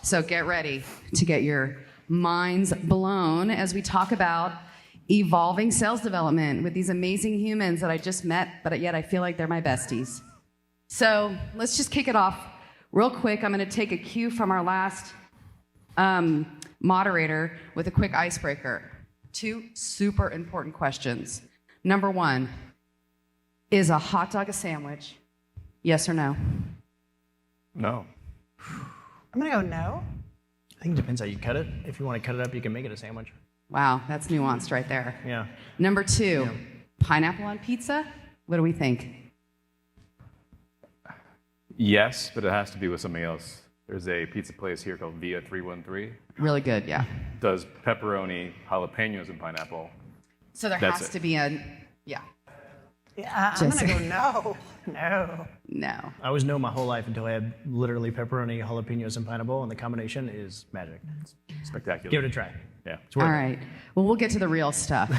So get ready to get your minds blown as we talk about evolving sales development with these amazing humans that I just met, but yet I feel like they're my besties. So let's just kick it off real quick. I'm going to take a cue from our last moderator with a quick icebreaker. 2 super important questions. Number 1, is a hot dog a sandwich? Yes or no? No. I'm going to go no. I think it depends how you cut it. If you want to cut it up, you can make it a sandwich. Wow, that's nuanced right there. Yeah. Number 2, pineapple on pizza? What do we think? Yes, but it has to be with something else. There's a pizza place here called Via 313. Really good, yeah. Does pepperoni, jalapenos, and pineapple. So there has to be a, yeah. Yeah, I'm going to go no. No. No. I was no my whole life until I had literally pepperoni, jalapenos, and pineapple, and the combination is magic. It's Spectacular. give it a try. Yeah. It's worth All it. right. Well, we'll get to the real stuff.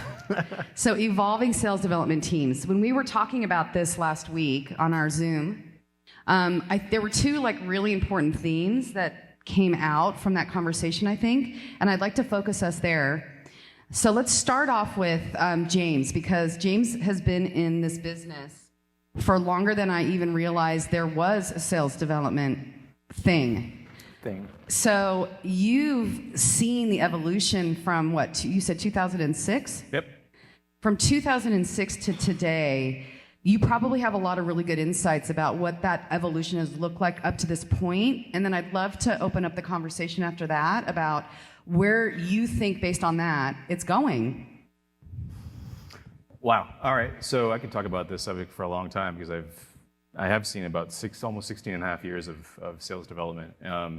So evolving sales development teams. When we were talking about this last week on our Zoom, there were 2 really important themes that came out from that conversation, I think, and I'd like to focus us there. So let's start off with James, because James has been in this business for longer than I even realized there was a sales development thing. So you've seen the evolution from what, you said 2006? Yep. From 2006 to today, you probably have a lot of really good insights about what that evolution has looked like up to this point. And then I'd love to open up the conversation after that about where you think, based on that, it's going. Wow. All right. So I could talk about this subject for a long time because I have seen about almost 16 and a half years of sales development. Back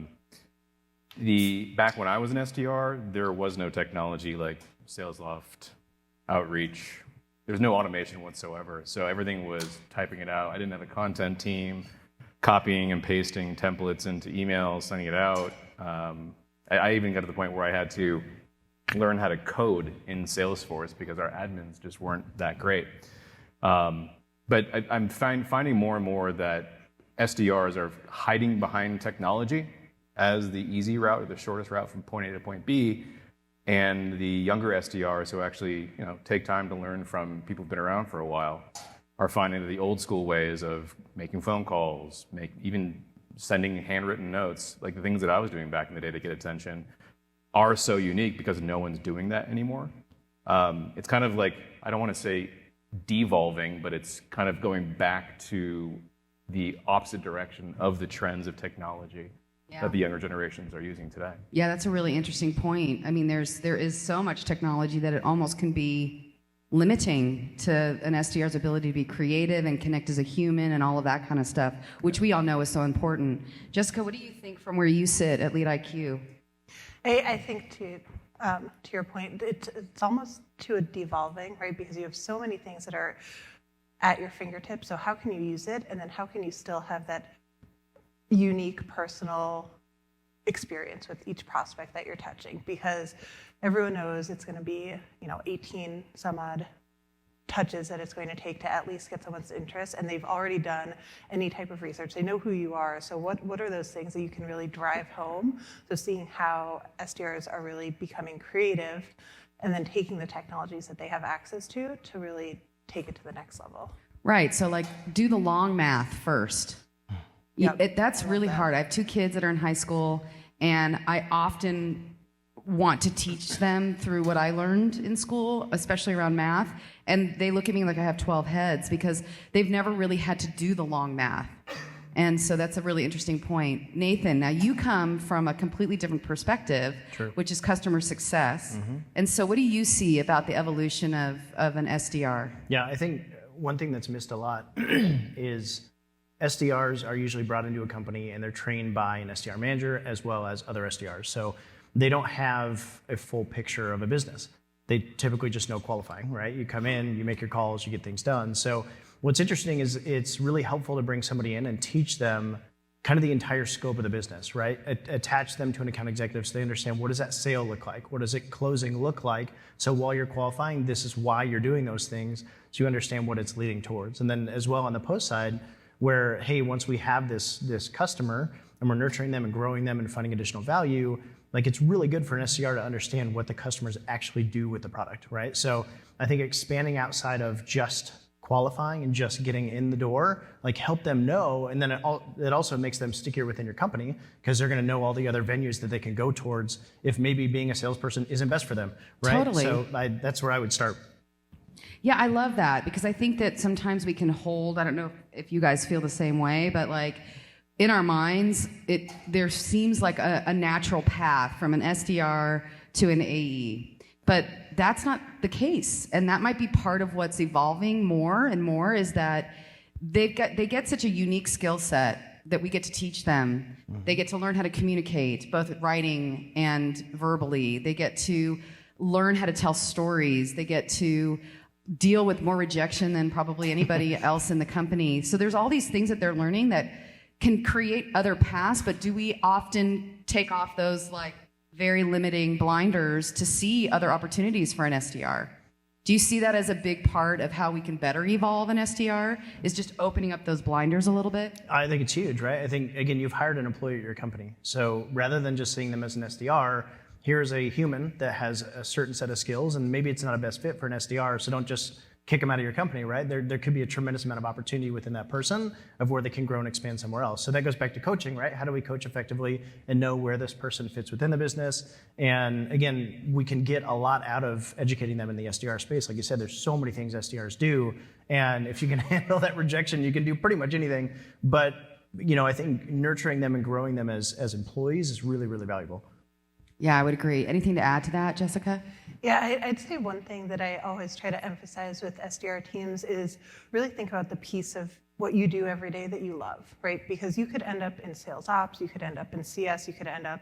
when I was an SDR, there was no technology like SalesLoft, Outreach. There's no automation whatsoever. So everything was typing it out. I didn't have a content team, copying and pasting templates into emails, sending it out. I even got to the point where I had to learn how to code in Salesforce because our admins just weren't that great. But I'm finding more and more that SDRs are hiding behind technology as the easy route or the shortest route from point A to point B, and the younger SDRs who actually take time to learn from people who've been around for a while are finding that the old school ways of making phone calls, even sending handwritten notes, like the things that I was doing back in the day to get attention, are so unique because no one's doing that anymore. It's kind of like, I don't want to say devolving, but it's kind of going back to the opposite direction of the trends of technology that the younger generations are using today. Yeah, that's a really interesting point. I mean, there is so much technology that it almost can be limiting to an SDR's ability to be creative and connect as a human and all of that kind of stuff, which we all know is so important. Jessica, what do you think from where you sit at LeadIQ? I think to your point, it's almost to a devolving, right? Because you have so many things that are at your fingertips. So how can you use it? And then how can you still have that unique personal experience with each prospect that you're touching? Because everyone knows it's going to be 18 some odd touches that it's going to take to at least get someone's interest, and they've already done any type of research. They know who you are. So what are those things that you can really drive home? So seeing how SDRs are really becoming creative and then taking the technologies that they have access to really take it to the next level. Right, so do the long math first. Yep. That's really hard. I have 2 kids that are in high school, and I often want to teach them through what I learned in school, especially around math, and they look at me like I have 12 heads because they've never really had to do the long math. And so that's a really interesting point. Nathan, now you come from a completely different perspective, True. Which is customer success. Mm-hmm. And so what do you see about the evolution of an SDR? Yeah, I think one thing that's missed a lot is SDRs are usually brought into a company and they're trained by an SDR manager as well as other SDRs. So they don't have a full picture of a business. They typically just know qualifying, right? You come in, you make your calls, you get things done. So what's interesting is it's really helpful to bring somebody in and teach them kind of the entire scope of the business, right? Attach them to an account executive so they understand, what does that sale look like? What does it closing look like? So while you're qualifying, this is why you're doing those things, so you understand what it's leading towards. And then as well on the post side, where, hey, once we have this customer, and we're nurturing them and growing them and finding additional value, like it's really good for an SDR to understand what the customers actually do with the product, right? So I think expanding outside of just qualifying and just getting in the door, like help them know, and then it also makes them stickier within your company because they're going to know all the other venues that they can go towards if maybe being a salesperson isn't best for them, right? Totally. So that's where I would start. Yeah, I love that because I think that sometimes we can hold, I don't know if you guys feel the same way, but like in our minds, there seems like a natural path from an SDR to an AE. But that's not the case. And that might be part of what's evolving more and more is that they get such a unique skill set that we get to teach them. They get to learn how to communicate, both writing and verbally. They get to learn how to tell stories. They get to deal with more rejection than probably anybody else in the company. So there's all these things that they're learning that can create other paths, but do we often take off those like very limiting blinders to see other opportunities for an SDR? Do you see that as a big part of how we can better evolve an SDR, is just opening up those blinders a little bit? I think it's huge, right? I think, again, you've hired an employee at your company. So rather than just seeing them as an SDR, here's a human that has a certain set of skills, and maybe it's not a best fit for an SDR, so don't just kick them out of your company, right? There could be a tremendous amount of opportunity within that person of where they can grow and expand somewhere else. So that goes back to coaching, right? How do we coach effectively and know where this person fits within the business? And again, we can get a lot out of educating them in the SDR space. Like you said, there's so many things SDRs do. And if you can handle that rejection, you can do pretty much anything. But I think nurturing them and growing them as employees is really, really valuable. Yeah, I would agree. Anything to add to that, Jessica? Yeah, I'd say one thing that I always try to emphasize with SDR teams is really think about the piece of what you do every day that you love, right? Because you could end up in sales ops, you could end up in CS, you could end up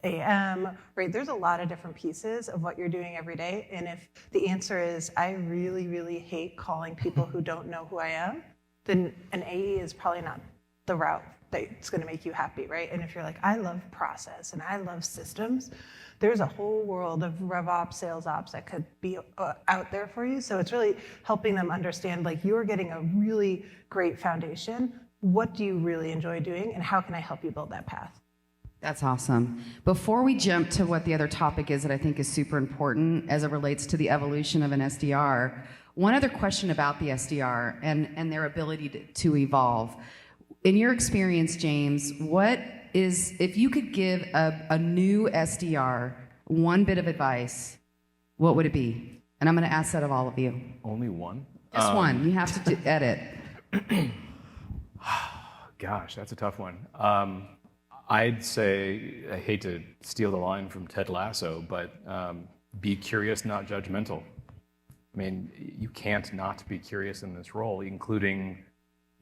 AM, right? There's a lot of different pieces of what you're doing every day. And if the answer is, I really, really hate calling people who don't know who I am, then an AE is probably not the route that's going to make you happy, right? And if you're like, I love process and I love systems, there's a whole world of RevOps, sales ops that could be out there for you. So it's really helping them understand, like, you're getting a really great foundation. What do you really enjoy doing, and how can I help you build that path? That's awesome. Before we jump to what the other topic is that I think is super important as it relates to the evolution of an SDR, one other question about the SDR and their ability to evolve. In your experience, James, if you could give a new SDR one bit of advice, what would it be? And I'm going to ask that of all of you. Only one? Just one. You have to edit. Gosh, that's a tough one. I'd say, I hate to steal the line from Ted Lasso, but be curious, not judgmental. I mean, you can't not be curious in this role, including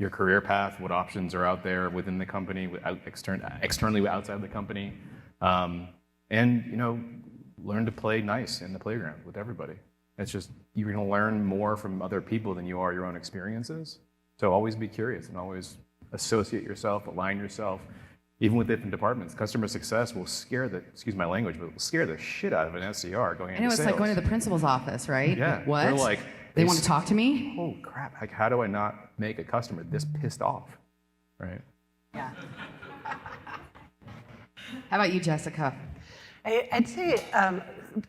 your career path, what options are out there within the company, externally outside the company, and learn to play nice in the playground with everybody. It's just, you're going to learn more from other people than you are your own experiences. So always be curious and always associate yourself, align yourself, even with different departments. Customer success will scare excuse my language, but it will scare the shit out of an SDR going into sales. It's like going to the principal's office, right? Yeah. What? They're like, they want to talk to me? Oh crap, like, how do I not make a customer this pissed off, right? Yeah. How about you, Jessica? I'd say,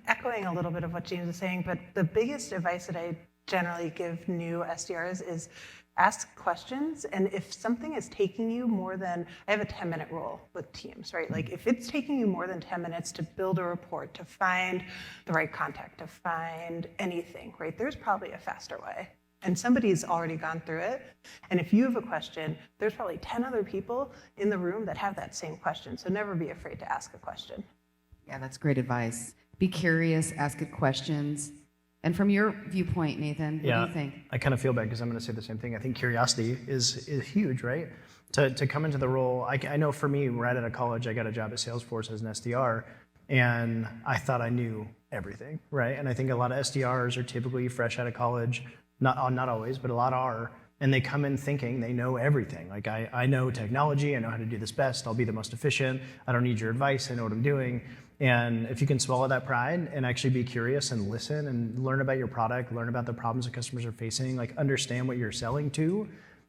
echoing a little bit of what James was saying, but the biggest advice that I generally give new SDRs is ask questions. And if something is taking you more than, I have a 10-minute rule with teams, right? Like, if it's taking you more than 10 minutes to build a report, to find the right contact, to find anything, right? There's probably a faster way. And somebody's already gone through it. And if you have a question, there's probably 10 other people in the room that have that same question. So never be afraid to ask a question. Yeah, that's great advice. Be curious, ask good questions. And from your viewpoint, Nathan, what do you think? I kind of feel bad because I'm going to say the same thing. I think curiosity is huge, right? To come into the role, I know for me, right out of college, I got a job at Salesforce as an SDR, and I thought I knew everything, right? And I think a lot of SDRs are typically fresh out of college, not always, but a lot are, and they come in thinking they know everything. Like, I know technology, I know how to do this best, I'll be the most efficient, I don't need your advice, I know what I'm doing. And if you can swallow that pride and actually be curious and listen and learn about your product, learn about the problems that customers are facing, like understand what you're selling to,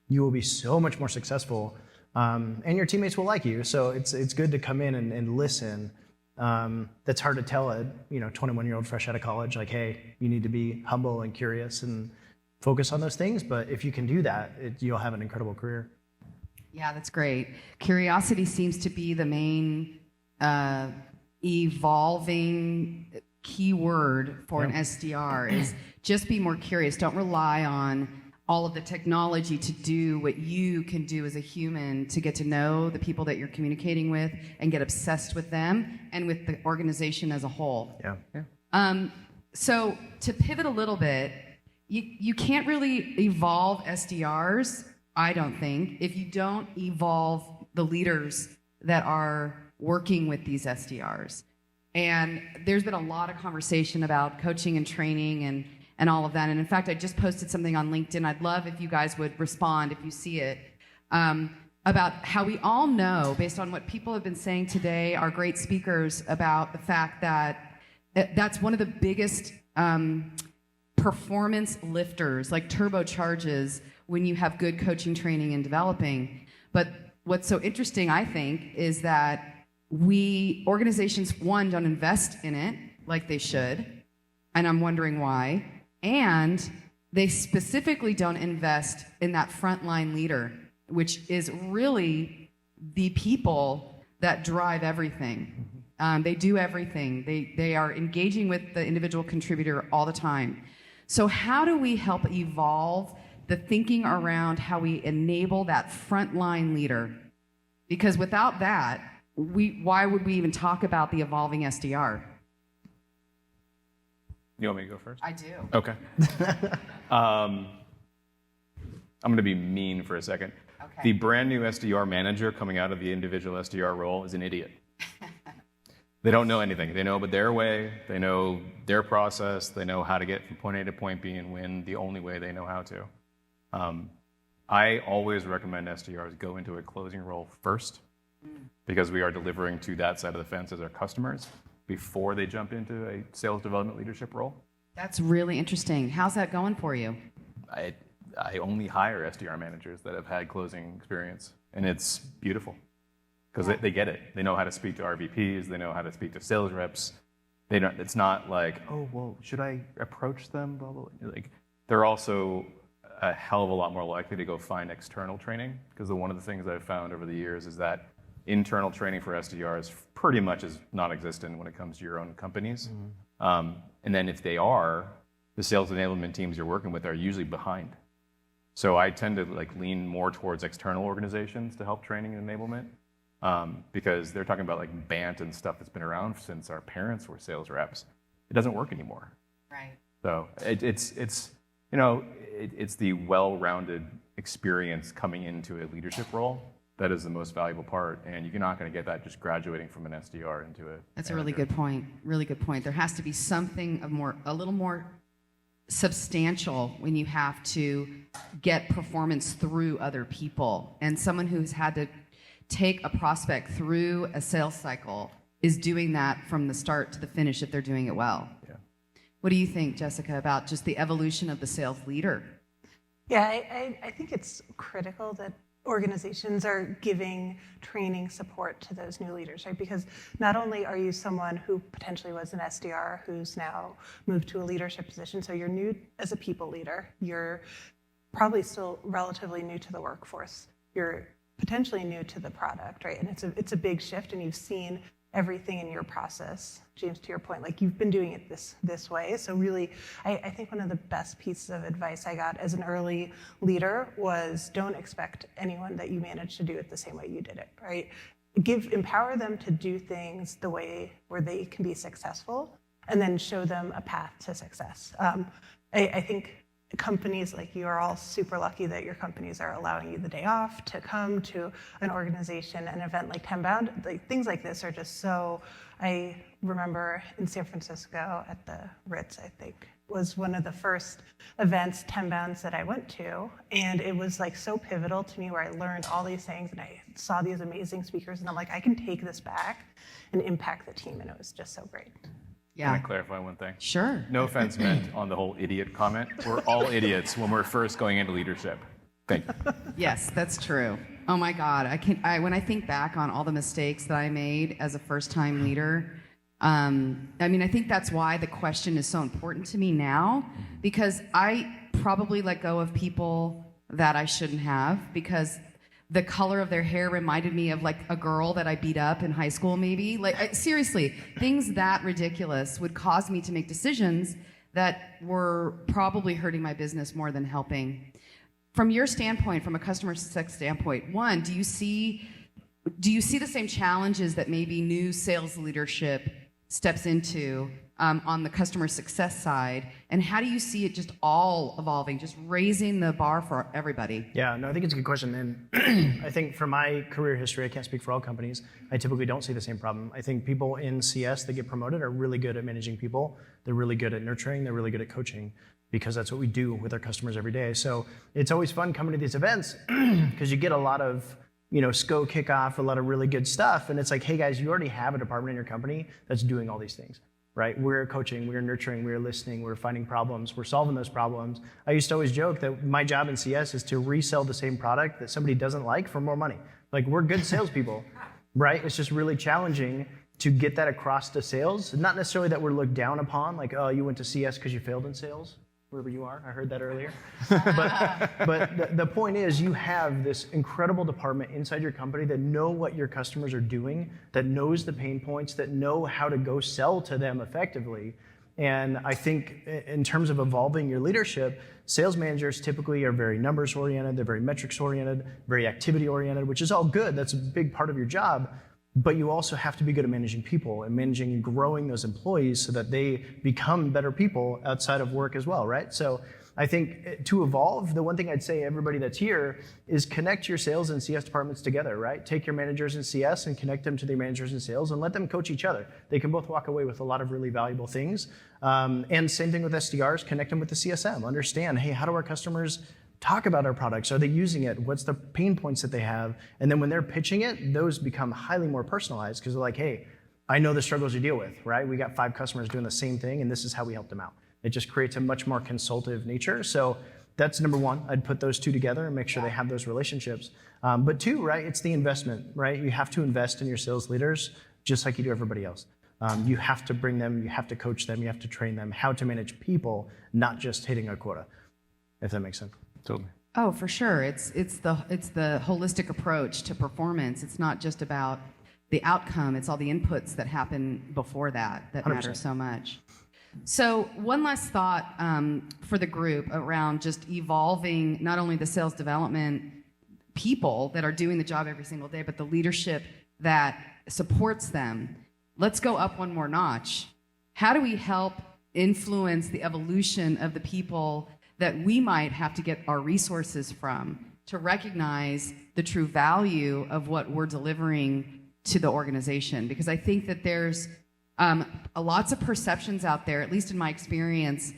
you will be so much more successful and your teammates will like you. So it's good to come in and listen. That's hard to tell a 21-year-old fresh out of college, like, hey, you need to be humble and curious and focus on those things. But if you can do that, you'll have an incredible career. Yeah, that's great. Curiosity seems to be the main evolving key word for an SDR is just be more curious. Don't rely on all of the technology to do what you can do as a human to get to know the people that you're communicating with and get obsessed with them and with the organization as a whole. Yeah. So to pivot a little bit, you can't really evolve SDRs, I don't think, if you don't evolve the leaders that are working with these SDRs. And there's been a lot of conversation about coaching and training and all of that. And in fact, I just posted something on LinkedIn. I'd love if you guys would respond if you see it, about how we all know, based on what people have been saying today, our great speakers, about the fact that that's one of the biggest performance lifters, like turbocharges, when you have good coaching, training, and developing. But what's so interesting, I think, is that organizations, one, don't invest in it like they should, and I'm wondering why, and they specifically don't invest in that frontline leader, which is really the people that drive everything. They do everything. They are engaging with the individual contributor all the time. So how do we help evolve the thinking around how we enable that frontline leader? Because without that, why would we even talk about the evolving SDR? You want me to go first? I do. Okay. I'm going to be mean for a second. Okay. The brand new SDR manager coming out of the individual SDR role is an idiot. They don't know anything. They know but their way. They know their process. They know how to get from point A to point B and win the only way they know how to. I always recommend SDRs go into a closing role first, because we are delivering to that side of the fence as our customers before they jump into a sales development leadership role. That's really interesting. How's that going for you? I only hire SDR managers that have had closing experience, and it's beautiful because they get it. They know how to speak to RVPs. They know how to speak to sales reps. It's not like, oh, well, should I approach them? Blah, blah, blah. Like, they're also a hell of a lot more likely to go find external training, because one of the things I've found over the years is that internal training for SDRs pretty much is non-existent when it comes to your own companies. And then if they are, the sales enablement teams you're working with are usually behind. So I tend to lean more towards external organizations to help training and enablement, because they're talking about BANT and stuff that's been around since our parents were sales reps. It doesn't work anymore. Right. So it's the well-rounded experience coming into a leadership role that is the most valuable part, and you're not going to get that just graduating from an SDR into a That's a really good point. Really good point. There has to be something a little more substantial when you have to get performance through other people. And someone who's had to take a prospect through a sales cycle is doing that from the start to the finish if they're doing it well. Yeah. What do you think, Jessica, about just the evolution of the sales leader? Yeah, I think it's critical that organizations are giving training support to those new leaders, right? Because not only are you someone who potentially was an SDR who's now moved to a leadership position, so you're new as a people leader, you're probably still relatively new to the workforce, you're potentially new to the product, right? And it's a big shift, and you've seen everything in your process. James, to your point, you've been doing it this way. So really, I think one of the best pieces of advice I got as an early leader was don't expect anyone that you manage to do it the same way you did it, right? Empower them to do things the way where they can be successful, and then show them a path to success. I think companies like you are all super lucky that your companies are allowing you the day off to come to an organization, an event like Tenbound. Things like this are just so. I remember in San Francisco at the Ritz, I think, was one of the first events, Tenbounds, that I went to, and it was so pivotal to me, where I learned all these things and I saw these amazing speakers, and I'm like, I can take this back and impact the team, and it was just so great. Yeah. Can I clarify one thing? Sure. No offense meant on the whole idiot comment. We're all idiots when we're first going into leadership. Thank you. Yes, that's true. Oh my God, when I think back on all the mistakes that I made as a first-time leader, I mean, I think that's why the question is so important to me now, because I probably let go of people that I shouldn't have because the color of their hair reminded me of like a girl that I beat up in high school, maybe. Like, seriously, things that ridiculous would cause me to make decisions that were probably hurting my business more than helping. From your standpoint, from a customer success standpoint, one, do you see the same challenges that maybe new sales leadership steps into on the customer success side, and how do you see it just all evolving, just raising the bar for everybody? Yeah, no, I think it's a good question. And I think from my career history, I can't speak for all companies, I typically don't see the same problem. I think people in CS that get promoted are really good at managing people. They're really good at nurturing. They're really good at coaching, because that's what we do with our customers every day. So it's always fun coming to these events because you get a lot of SCO kickoff, a lot of really good stuff. And it's like, hey guys, you already have a department in your company that's doing all these things, right? We're coaching, we're nurturing, we're listening, we're finding problems, we're solving those problems. I used to always joke that my job in CS is to resell the same product that somebody doesn't like for more money. Like, we're good salespeople, right? It's just really challenging to get that across to sales. Not necessarily that we're looked down upon, like, oh, you went to CS because you failed in sales. Wherever you are, I heard that earlier. but the point is, you have this incredible department inside your company that know what your customers are doing, that knows the pain points, that know how to go sell to them effectively. And I think in terms of evolving your leadership, sales managers typically are very numbers oriented, they're very metrics oriented, very activity oriented, which is all good. That's a big part of your job. But you also have to be good at managing people and managing and growing those employees so that they become better people outside of work as well, right? So I think to evolve, the one thing I'd say everybody that's here is connect your sales and CS departments together, right? Take your managers in CS and connect them to their managers in sales and let them coach each other. They can both walk away with a lot of really valuable things. And same thing with SDRs, connect them with the CSM. Understand, hey, how do our customers talk about our products? Are they using it? What's the pain points that they have? And then when they're pitching it, those become highly more personalized because they're like, hey, I know the struggles you deal with, right? We got 5 customers doing the same thing, and this is how we help them out. It just creates a much more consultative nature. So that's number one. I'd put those two together and make sure they have those relationships. But 2, right, it's the investment, right? You have to invest in your sales leaders just like you do everybody else. You have to bring them, you have to coach them, you have to train them how to manage people, not just hitting a quota, if that makes sense. Totally. Oh, for sure. It's the holistic approach to performance. It's not just about the outcome. It's all the inputs that happen before that 100%. matter so much. So one last thought for the group around just evolving not only the sales development people that are doing the job every single day, but the leadership that supports them. Let's go up one more notch. How do we help influence the evolution of the people that we might have to get our resources from to recognize the true value of what we're delivering to the organization? Because I think that there's lots of perceptions out there, at least in my experience,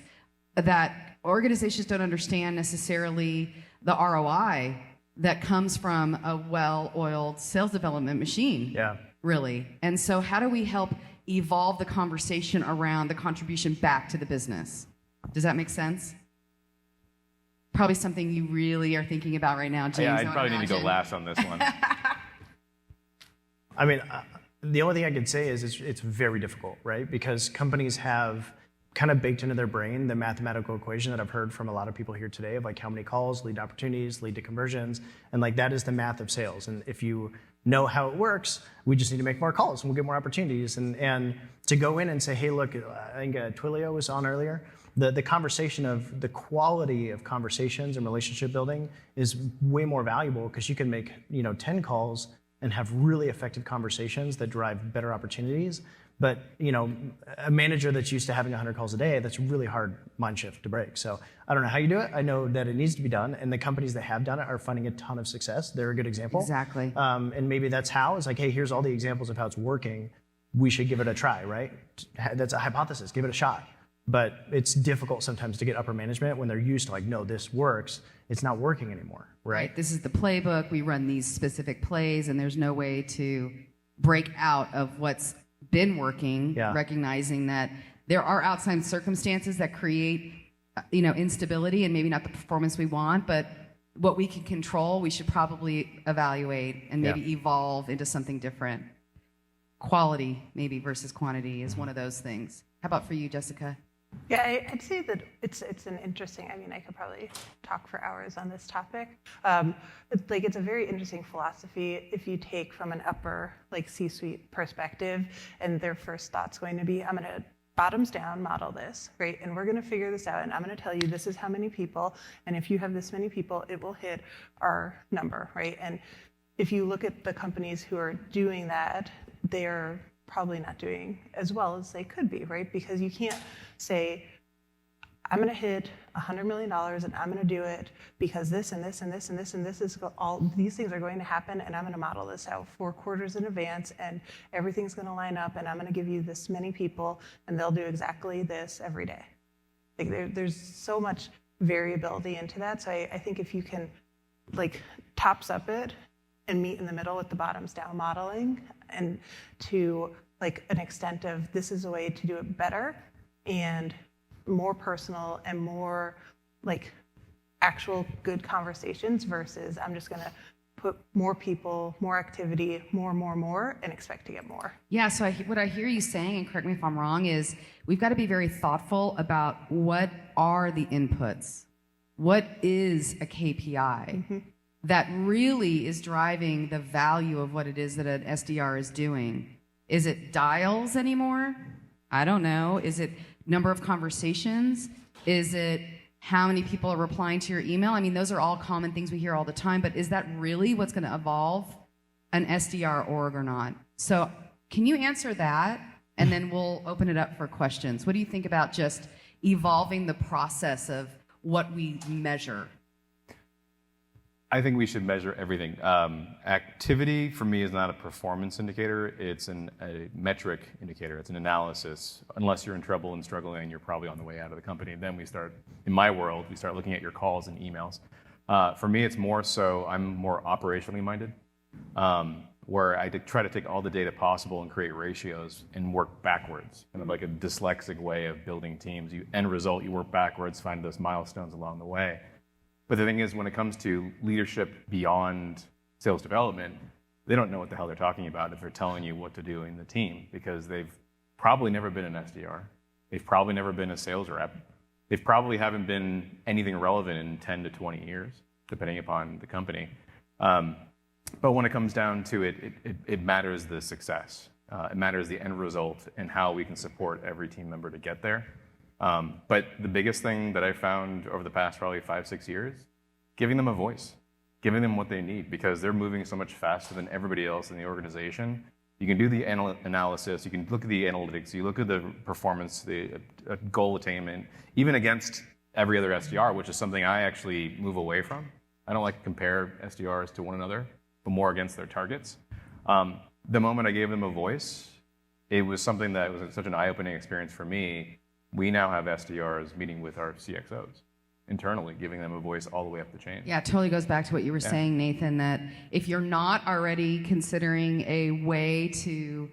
that organizations don't understand necessarily the ROI that comes from a well-oiled sales development machine. Yeah. Really. And so how do we help evolve the conversation around the contribution back to the business? Does that make sense? Probably something you really are thinking about right now, James. Yeah, I probably need to go last on this one. I mean, the only thing I could say is it's very difficult, right? Because companies have kind of baked into their brain the mathematical equation that I've heard from a lot of people here today of like how many calls lead to opportunities, lead to conversions, and like that is the math of sales. And if you know how it works, we just need to make more calls and we'll get more opportunities. And to go in and say, hey, look, I think Twilio was on earlier. The conversation of the quality of conversations and relationship building is way more valuable because you can make 10 calls and have really effective conversations that drive better opportunities. But a manager that's used to having 100 calls a day, that's a really hard mind shift to break. So I don't know how you do it. I know that it needs to be done, and the companies that have done it are finding a ton of success. They're a good example. Exactly. And maybe that's how. It's like, hey, here's all the examples of how it's working. We should give it a try, right? That's a hypothesis. Give it a shot. But it's difficult sometimes to get upper management when they're used to like, no, this works. It's not working anymore, right? This is the playbook. We run these specific plays, and there's no way to break out of what's been working, recognizing that there are outside circumstances that create, instability and maybe not the performance we want, but what we can control, we should probably evaluate and maybe Yeah. evolve into something different. Quality, maybe, versus quantity is one of those things. How about for you, Jessica? Yeah, I'd say that it's an interesting. I mean, I could probably talk for hours on this topic. It's a very interesting philosophy if you take from an upper C-suite perspective, and their first thought's going to be, I'm going to bottoms down model this, right? And we're going to figure this out, and I'm going to tell you this is how many people, and if you have this many people, it will hit our number, right? And if you look at the companies who are doing that, they're probably not doing as well as they could be, right? Because you can't say, I'm going to hit $100 million and I'm going to do it because this and this and this and this and this is all, these things are going to happen, and I'm going to model this out 4 quarters in advance, and everything's going to line up, and I'm going to give you this many people and they'll do exactly this every day. There's so much variability into that. So I think if you can tops up it and meet in the middle with the bottoms down modeling, and to an extent of this is a way to do it better and more personal and more actual good conversations versus I'm just going to put more people, more activity, more, and expect to get more. Yeah, so what I hear you saying, and correct me if I'm wrong, is we've got to be very thoughtful about what are the inputs. What is a KPI that really is driving the value of what it is that an SDR is doing? Is it dials anymore? I don't know. Is it number of conversations? Is it how many people are replying to your email? I mean, those are all common things we hear all the time, but is that really what's going to evolve an SDR org or not? So can you answer that? And then we'll open it up for questions. What do you think about just evolving the process of what we measure? I think we should measure everything. Activity, for me, is not a performance indicator. It's a metric indicator. It's an analysis. Unless you're in trouble and struggling, you're probably on the way out of the company. Then we start, in my world, we start looking at your calls and emails. For me, it's more so, I'm more operationally minded, where I try to take all the data possible and create ratios and work backwards, kind of like a dyslexic way of building teams. End result, you work backwards, find those milestones along the way. But the thing is, when it comes to leadership beyond sales development, they don't know what the hell they're talking about if they're telling you what to do in the team, because they've probably never been an SDR. They've probably never been a sales rep. They probably haven't been anything relevant in 10 to 20 years, depending upon the company. But when it comes down to it, it matters the success. It matters the end result and how we can support every team member to get there. But the biggest thing that I found over the past probably 5-6 years, giving them a voice, giving them what they need, because they're moving so much faster than everybody else in the organization. You can do the analysis, you can look at the analytics, you look at the performance, the goal attainment, even against every other SDR, which is something I actually move away from. I don't like to compare SDRs to one another, but more against their targets. The moment I gave them a voice, it was something that was such an eye-opening experience for me. We now have SDRs meeting with our CXOs internally, giving them a voice all the way up the chain. Yeah, it totally goes back to what you were saying, Nathan, that if you're not already considering a way to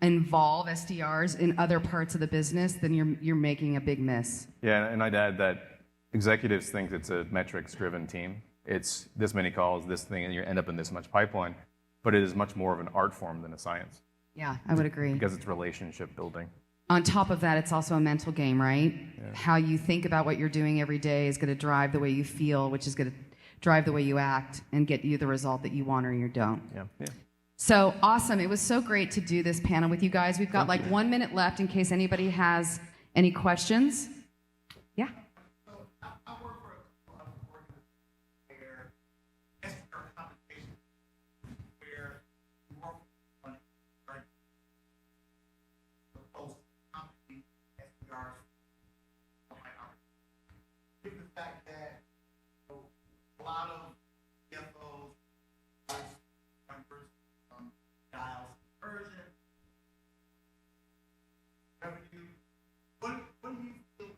involve SDRs in other parts of the business, then you're making a big miss. Yeah, and I'd add that executives think it's a metrics-driven team. It's this many calls, this thing, and you end up in this much pipeline. But it is much more of an art form than a science. Yeah, I would agree. Because it's relationship building. On top of that, it's also a mental game, right? Yeah. How you think about what you're doing every day is going to drive the way you feel, which is going to drive the way you act and get you the result that you want or you don't. Yeah. So awesome. It was so great to do this panel with you guys. We've got 1 minute left in case anybody has any questions. Yeah. I work for a organization where SDR compensation, where you work on post company SDRs. Given the fact that a lot of CFOs, members, dials conversion, revenue, what do you feel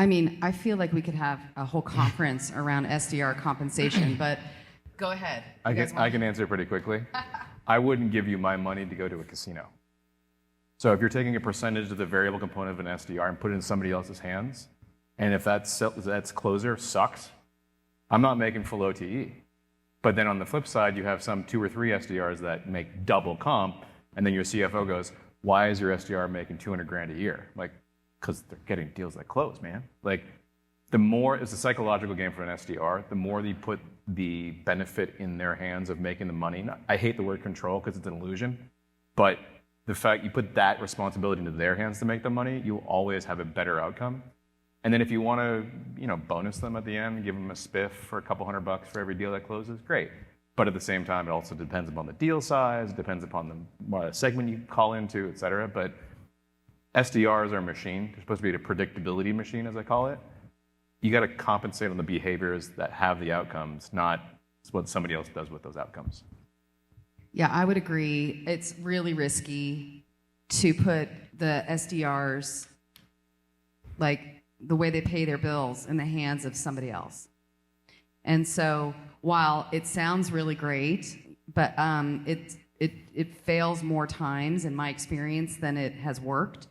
I mean, I feel like we could have a whole conference around SDR compensation, but go ahead. I can answer pretty quickly. I wouldn't give you my money to go to a casino. So if you're taking a percentage of the variable component of an SDR and put it in somebody else's hands, and if that's closer sucks, I'm not making full OTE. But then on the flip side, you have some 2 or 3 SDRs that make double comp, and then your CFO goes, why is your SDR making 200 grand a year? Like, because they're getting deals that close, man. Like, the more, it's a psychological game for an SDR, the more you put the benefit in their hands of making the money. I hate the word control because it's an illusion, but the fact you put that responsibility into their hands to make the money, you'll always have a better outcome. And then if you want to, bonus them at the end, give them a spiff for a couple $100 for every deal that closes, great. But at the same time, it also depends upon the deal size, depends upon the segment you call into, et cetera. But SDRs are a machine. They're supposed to be a predictability machine, as I call it. You got to compensate on the behaviors that have the outcomes, not what somebody else does with those outcomes. Yeah, I would agree. It's really risky to put the SDRs, like the way they pay their bills, in the hands of somebody else. And so while it sounds really great, but it fails more times in my experience than it has worked,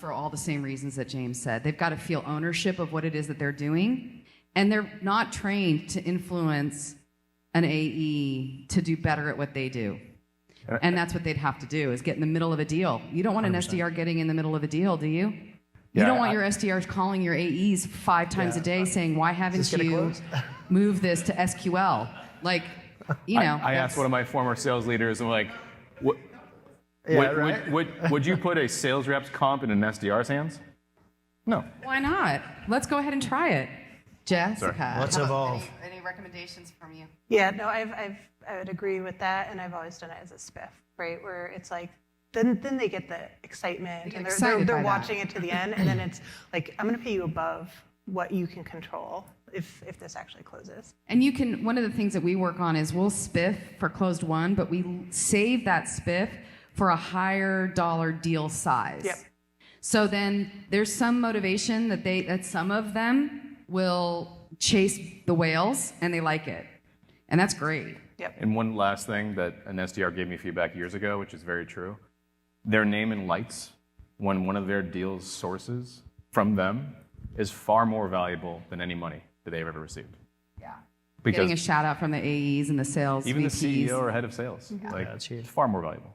for all the same reasons that James said. They've got to feel ownership of what it is that they're doing, and they're not trained to influence an AE to do better at what they do. And that's what they'd have to do, is get in the middle of a deal. You don't want an 100%. SDR getting in the middle of a deal, do you? Yeah, You don't want your SDRs calling your AEs 5 times a day saying, why haven't you moved this to SQL? Like, I asked one of my former sales leaders, I'm like, would you put a sales rep's comp in an SDR's hands? No. Why not? Let's go ahead and try it. Jessica, Let's how about evolve. Any recommendations from you? Yeah, no, I would agree with that, and I've always done it as a spiff, right? Where it's like, then they get the excitement, get and excited they're by that. watching it to the end, and then it's like, I'm going to pay you above what you can control if this actually closes. And you can, one of the things that we work on is we'll spiff for closed won, but we save that spiff for a higher dollar deal size. Yep. So then there's some motivation that some of them will chase the whales, and they like it. And that's great. Yep. And one last thing that an SDR gave me feedback years ago, which is very true. Their name in lights, when one of their deals sources from them, is far more valuable than any money that they've ever received. Yeah. Because Getting a shout out from the AEs and the sales even VPs. the CEO or head of sales, that's huge. it's far more valuable.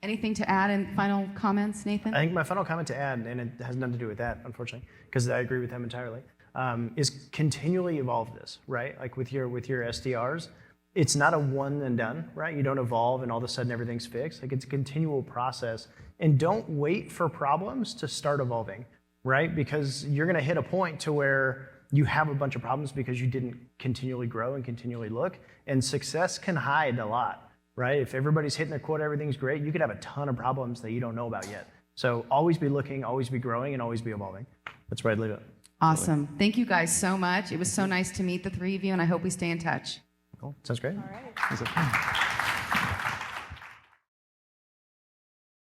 Anything to add in final comments, Nathan? I think my final comment to add, and it has nothing to do with that, unfortunately, because I agree with them entirely, is continually evolve this, right? Like with your SDRs, it's not a one and done, right? You don't evolve and all of a sudden everything's fixed. Like, it's a continual process. And don't wait for problems to start evolving, right? Because you're going to hit a point to where you have a bunch of problems because you didn't continually grow and continually look. And success can hide a lot, right? If everybody's hitting their quota, everything's great, you could have a ton of problems that you don't know about yet. So always be looking, always be growing, and always be evolving. That's where I'd leave it. Awesome. Thank you guys so much. It was so nice to meet the 3 of you, and I hope we stay in touch. Cool. Sounds great. All right.